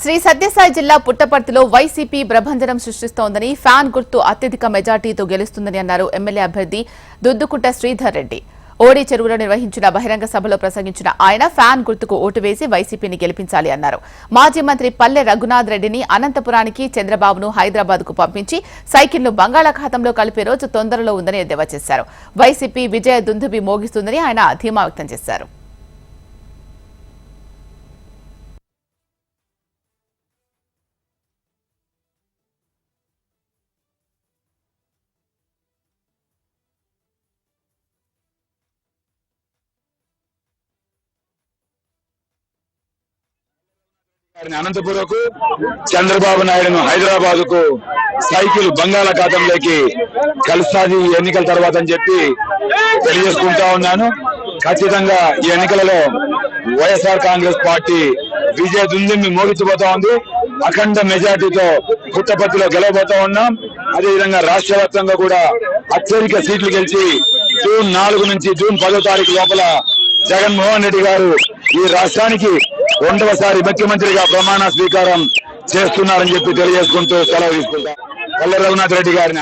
శ్రీ సత్యసాయి జిల్లా పుట్టపర్తిలో వైసీపీ ప్రభంజనం సృష్టిస్తోందని ఫ్యాన్ గుర్తు అత్యధిక మెజార్టీతో గెలుస్తుందని అన్నారు ఎమ్మెల్యే అభ్యర్థి దుద్దుకుంట శ్రీధర్ రెడ్డి. ఓడి చెరువులో నిర్వహించిన బహిరంగ సభలో ప్రసంగించిన ఆయన ఫ్యాన్ గుర్తుకు ఓటు వేసి వైసీపీని గెలిపించాలి అన్నారు. మాజీ మంత్రి పల్లె రఘునాథ్ రెడ్డిని అనంతపురానికి, చంద్రబాబును హైదరాబాద్ కు పంపించి సైకిల్ను బంగాళాఖాతంలో కలిపే రోజు తొందరలో ఉందని ఎద్దేవా చేశారు. వైసీపీ విజయ దుందుబి మోగిస్తుందని ఆయన ధీమా వ్యక్తం చేశారు. అనంతపురకు, చంద్రబాబు నాయుడును హైదరాబాద్ కు సైకిల్ బంగాళాఖాతంలోకి కలుస్తాది ఈ ఎన్నికల తర్వాత అని చెప్పి తెలియజేసుకుంటా ఉన్నాను. ఖచ్చితంగా ఈ ఎన్నికలలో వైఎస్ఆర్ కాంగ్రెస్ పార్టీ విజయ దుందుని మోగించబోతా ఉంది. అఖండ మెజార్టీతో పుట్టపర్తిలో గెలవబోతా ఉన్నాం. అదేవిధంగా రాష్ట్ర వ్యాప్తంగా కూడా అత్యధిక సీట్లు గెలిచి జూన్ 4 నుంచి జూన్ 10వ తారీఖు లోపల జగన్మోహన్ రెడ్డి గారు ఈ రాష్ట్రానికి 2వసారి ముఖ్యమంత్రిగా ప్రమాణ స్వీకారం చేస్తున్నారని చెప్పి తెలియజేసుకుంటూ సెలవు తీసుకుంటాం. పల్లె రఘునాథ్ రెడ్డి గారిని